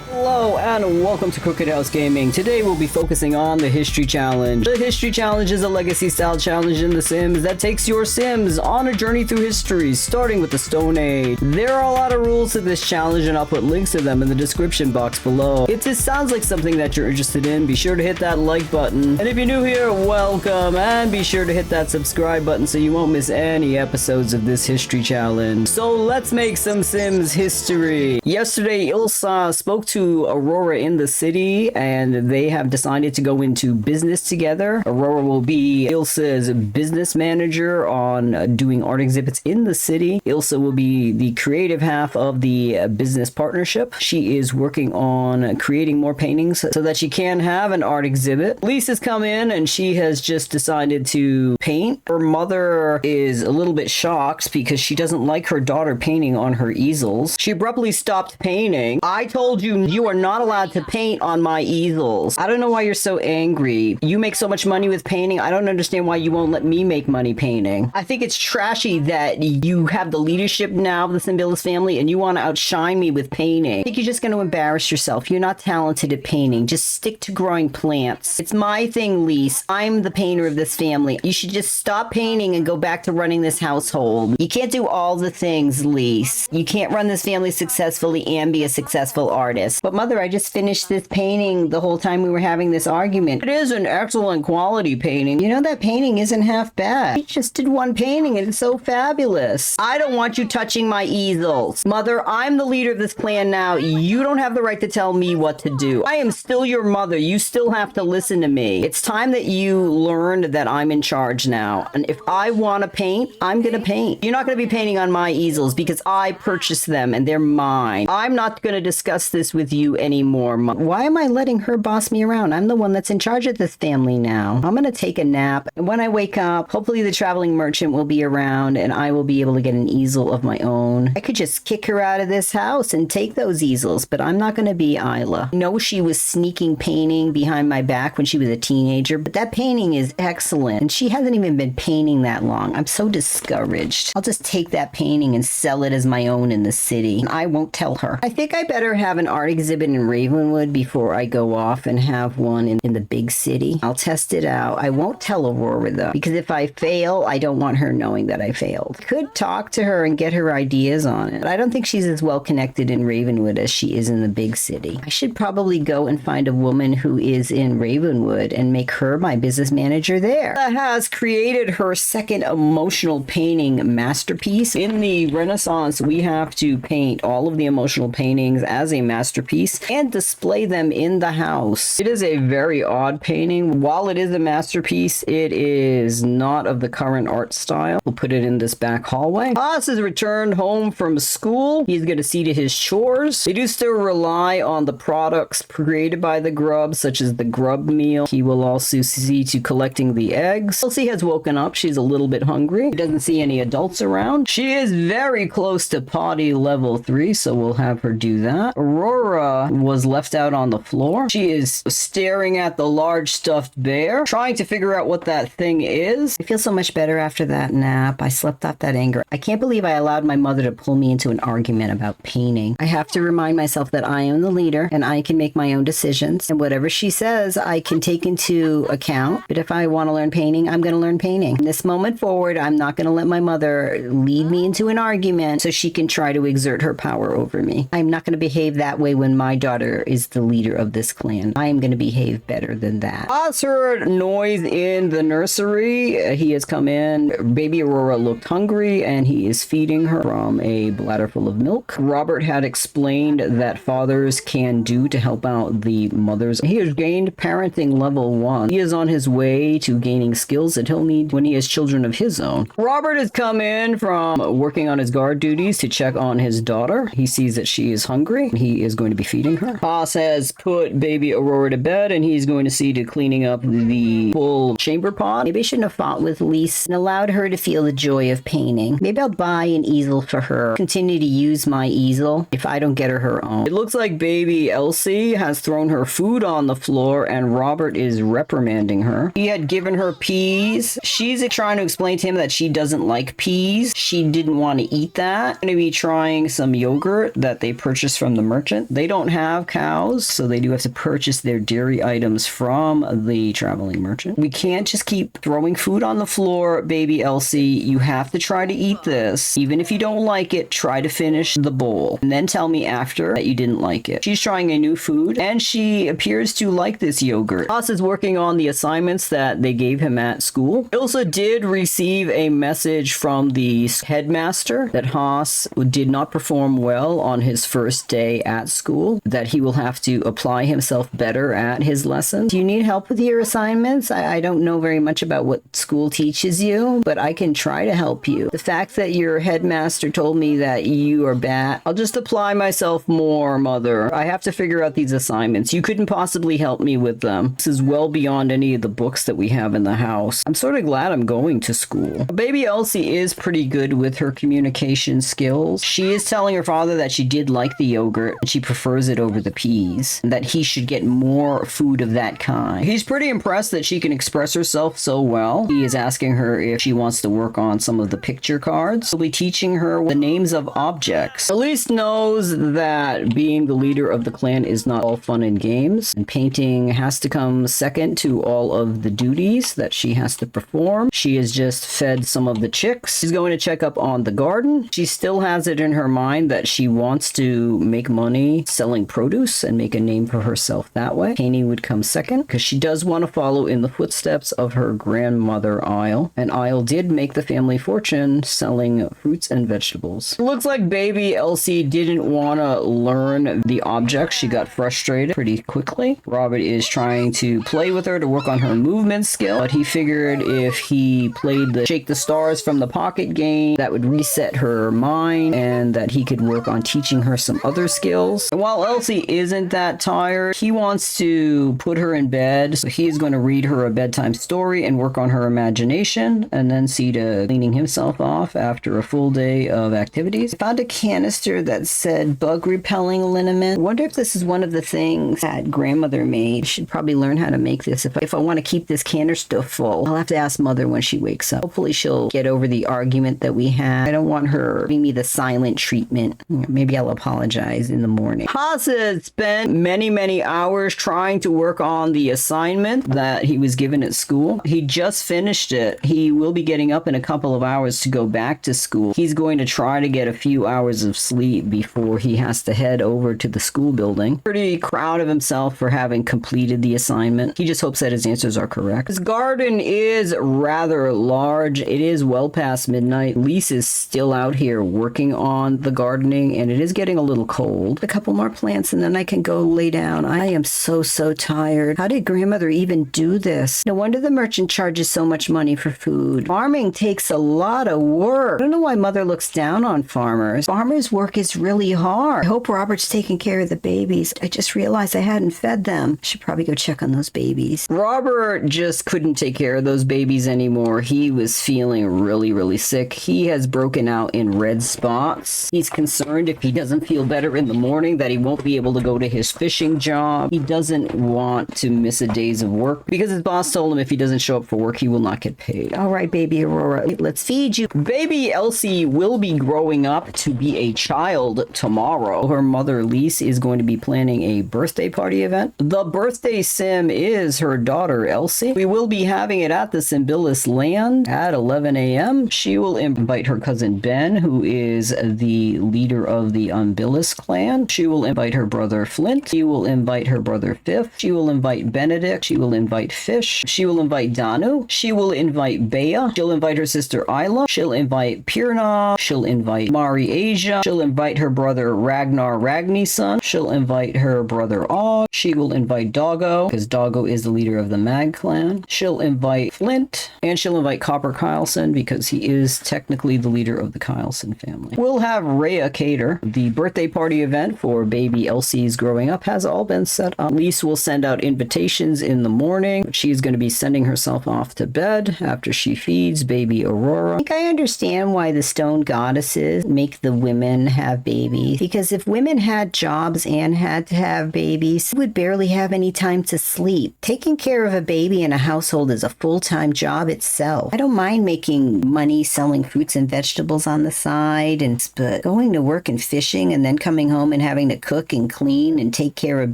Hello and welcome to Crooked House Gaming. Today we'll be focusing on the History Challenge. The History Challenge is a legacy style challenge in The Sims that takes your Sims on a journey through history, starting with the Stone Age. There are a lot of rules to this challenge and I'll put links to them in the description box below. If this sounds like something that you're interested in, be sure to hit that like button. And if you're new here, welcome, and be sure to hit that subscribe button so you won't miss any episodes of this History Challenge. So let's make some Sims history. Yesterday, Ilsa spoke to Aurora in the city and they have decided to go into business together. Aurora will be Ilsa's business manager on doing art exhibits in the city. Ilsa will be the creative half of the business partnership. She is working on creating more paintings so that she can have an art exhibit. Lise has come in and she has just decided to paint. Her mother is a little bit shocked because she doesn't like her daughter painting on her easels. She abruptly stopped painting. I told you you are not allowed to paint on my easels. I don't know why you're so angry. You make so much money with painting. I don't understand why you won't let me make money painting. I think it's trashy that you have the leadership now of the Simbilis family and you want to outshine me with painting. I think you're just going to embarrass yourself. You're not talented at painting. Just stick to growing plants. It's my thing, Lise. I'm the painter of this family. You should just stop painting and go back to running this household. You can't do all the things, Lise. You can't run this family successfully and be a successful artist. But Mother, I just finished this painting the whole time we were having this argument. It is an excellent quality painting. You know, that painting isn't half bad. You just did one painting and it's so fabulous. I don't want you touching my easels. Mother, I'm the leader of this clan now. You don't have the right to tell me what to do. I am still your mother. You still have to listen to me. It's time that you learned that I'm in charge now. And if I want to paint, I'm going to paint. You're not going to be painting on my easels because I purchased them and they're mine. I'm not going to discuss this with you anymore. Why am I letting her boss me around? I'm the one that's in charge of this family now. I'm going to take a nap. And when I wake up, hopefully the traveling merchant will be around and I will be able to get an easel of my own. I could just kick her out of this house and take those easels, but I'm not going to be Isla. I know she was sneaking painting behind my back when she was a teenager, but that painting is excellent. And she hasn't even been painting that long. I'm so discouraged. I'll just take that painting and sell it as my own in the city. I won't tell her. I think I better have an art exhibit in Ravenwood before I go off and have one in the big city. I'll test it out. I won't tell Aurora though, because if I fail, I don't want her knowing that I failed. I could talk to her and get her ideas on it, but I don't think she's as well connected in Ravenwood as she is in the big city. I should probably go and find a woman who is in Ravenwood and make her my business manager there. That has created her second emotional painting masterpiece. In the Renaissance, we have to paint all of the emotional paintings as a masterpiece and display them in the house. It is a very odd painting. While it is a masterpiece, it is not of the current art style. We'll put it in this back hallway. Haas has returned home from school. He's going to see to his chores. They do still rely on the products created by the grub, such as the grub meal. He will also see to collecting the eggs. Elsie has woken up. She's a little bit hungry. He doesn't see any adults around. She is very close to potty level 3, so we'll have her do that. Aurora was left out on the floor. She is staring at the large stuffed bear, trying to figure out what that thing is. I feel so much better after that nap. I slept off that anger. I can't believe I allowed my mother to pull me into an argument about painting. I have to remind myself that I am the leader and I can make my own decisions, and whatever she says I can take into account. But if I want to learn painting, I'm going to learn painting. From this moment forward, I'm not going to let my mother lead me into an argument so she can try to exert her power over me. I'm not going to behave that way when my daughter is the leader of this clan. I am going to behave better than that. Oz heard noise in the nursery. He has come in. Baby Aurora looked hungry and he is feeding her from a bladder full of milk. Robert had explained that fathers can do to help out the mothers. He has gained parenting level 1. He is on his way to gaining skills that he'll need when he has children of his own. Robert has come in from working on his guard duties to check on his daughter. He sees that she is hungry. He is going to be feeding her. Haas has put baby Aurora to bed and he's going to see to cleaning up the full chamber pot. Maybe I shouldn't have fought with Lise and allowed her to feel the joy of painting. Maybe I'll buy an easel for her. Continue to use my easel if I don't get her own. It looks like baby Elsie has thrown her food on the floor and Robert is reprimanding her. He had given her peas. She's trying to explain to him that she doesn't like peas. She didn't want to eat that. Going to be trying some yogurt that they purchased from the merchant. They they don't have cows, so they do have to purchase their dairy items from the traveling merchant. We can't just keep throwing food on the floor, baby Elsie. You have to try to eat this. Even if you don't like it, try to finish the bowl. And then tell me after that you didn't like it. She's trying a new food, and she appears to like this yogurt. Haas is working on the assignments that they gave him at school. Ilsa did receive a message from the headmaster that Haas did not perform well on his first day at school, that he will have to apply himself better at his lessons. Do you need help with your assignments? I don't know very much about what school teaches you, but I can try to help you. The fact that your headmaster told me that you are bad, I'll just apply myself more, Mother. I have to figure out these assignments. You couldn't possibly help me with them. This is well beyond any of the books that we have in the house. I'm sort of glad I'm going to school. Baby Elsie is pretty good with her communication skills. She is telling her father that she did like the yogurt and she prefers it over the peas, and that he should get more food of that kind. He's pretty impressed that she can express herself so well. He is asking her if she wants to work on some of the picture cards. He'll be teaching her the names of objects. Elise knows that being the leader of the clan is not all fun and games, and painting has to come second to all of the duties that she has to perform. She has just fed some of the chicks. She's going to check up on the garden. She still has it in her mind that she wants to make money selling produce and make a name for herself that way. Painting would come second because she does want to follow in the footsteps of her grandmother Isle, and Isle did make the family fortune selling fruits and vegetables. It looks like baby Elsie didn't want to learn the objects. She got frustrated pretty quickly. Robert is trying to play with her to work on her movement skill, but he figured if he played the Shake the Stars from the Pocket game, that would reset her mind and that he could work on teaching her some other skills. And while Elsie isn't that tired, he wants to put her in bed, so he is going to read her a bedtime story and work on her imagination, and then see to cleaning himself off after a full day of activities. I found a canister that said bug repelling liniment. I wonder if this is one of the things that grandmother made. I should probably learn how to make this. If I want to keep this canister full, I'll have to ask Mother when she wakes up. Hopefully she'll get over the argument that we had. I don't want her giving me the silent treatment. Maybe I'll apologize in the morning. Haas has spent many hours trying to work on the assignment that he was given at school. He just finished it. He will be getting up in a couple of hours to go back to school. He's going to try to get a few hours of sleep before he has to head over to the school building. Pretty proud of himself for having completed the assignment. He just hopes that his answers are correct. His garden is rather large. It is well past midnight. Lise is still out here working on the gardening, and it is getting a little cold. A couple more plants and then I can go lay down. I am so tired. How did grandmother even do this? No wonder the merchant charges so much money for food. Farming takes a lot of work. I don't know why Mother looks down on farmers. Farmers' work is really hard. I hope Robert's taking care of the babies. I just realized I hadn't fed them. I should probably go check on those babies. Robert just couldn't take care of those babies anymore. He was feeling really sick. He has broken out in red spots. He's concerned if he doesn't feel better in the morning that he won't be able to go to his fishing job. He doesn't want to miss a days of work because his boss told him if he doesn't show up for work, he will not get paid. All right, baby Aurora, let's feed you. Baby Elsie will be growing up to be a child tomorrow. Her mother, Lise, is going to be planning a birthday party event. The birthday sim is her daughter, Elsie. We will be having it at the Symbilis land at 11 a.m. She will invite her cousin Ben, who is the leader of the Umbilis clan. She will invite her brother Flint. She will invite her brother Fifth. She will invite Benedict. She will invite Fish. She will invite Danu. She will invite Bea. She'll invite her sister Isla. She'll invite Pirna. She'll invite Mari Asia. She'll invite her brother Ragnar Ragnisson. She'll invite her brother Og. She will invite Doggo, because Doggo is the leader of the Mag clan. She'll invite Flint, and she'll invite Copper Kyleson, because he is technically the leader of the Kyleson family. We'll have Rhea cater. The birthday party event for baby Elsie's growing up has all been set up. Lise will send out invitations in the morning, but she's going to be sending herself off to bed after she feeds baby Aurora. I think I understand why the stone goddesses make the women have babies, because if women had jobs and had to have babies, they would barely have any time to sleep. Taking care of a baby in a household is a full-time job itself. I don't mind making money selling fruits and vegetables on the side, but going to work and fishing and then coming home and having trying to cook and clean and take care of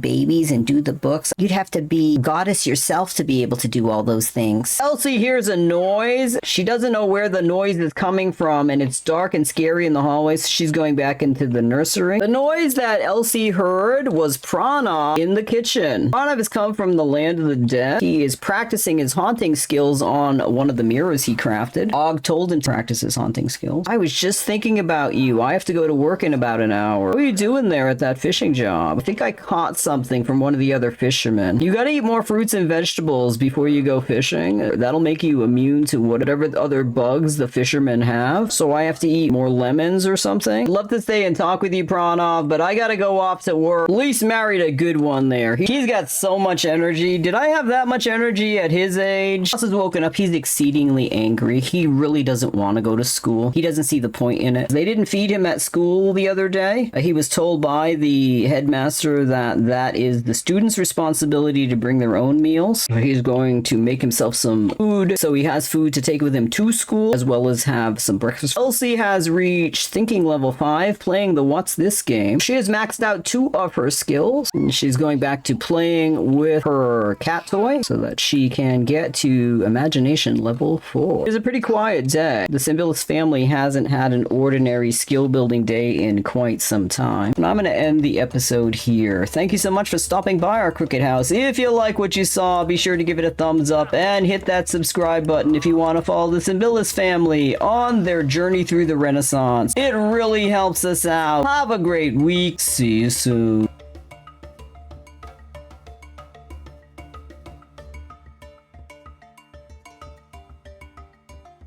babies and do the books. You'd have to be goddess yourself to be able to do all those things. Elsie hears a noise. She doesn't know where the noise is coming from, and it's dark and scary in the hallway, so she's going back into the nursery. The noise that Elsie heard was Pranav in the kitchen. Pranav has come from the land of the dead. He is practicing his haunting skills on one of the mirrors he crafted. Og told him to practice his haunting skills. I was just thinking about you. I have to go to work in about an hour. What are you doing there at that fishing job? I think I caught something from one of the other fishermen. You gotta eat more fruits and vegetables before you go fishing. That'll make you immune to whatever other bugs the fishermen have. So I have to eat more lemons or something. Love to stay and talk with you, Pranav, but I gotta go off to work. Lise married a good one there. He's got so much energy. Did I have that much energy at his age? Ross has woken up. He's exceedingly angry. He really doesn't want to go to school. He doesn't see the point in it. They didn't feed him at school the other day. He was told by the headmaster that that is the student's responsibility to bring their own meals. He's going to make himself some food, so he has food to take with him to school, as well as have some breakfast. Elsie has reached thinking level 5, playing the What's This game. She has maxed out 2 of her skills, and she's going back to playing with her cat toy so that she can get to imagination level 4. It's a pretty quiet day. The Symbolist family hasn't had an ordinary skill building day in quite some time. And I'm going to end the episode here. Thank you so much for stopping by our Crooked House. If you like what you saw, be sure to give it a thumbs up and hit that subscribe button if you want to follow the Symbolist family on their journey through the Renaissance. It really helps us out. Have a great week. See you soon.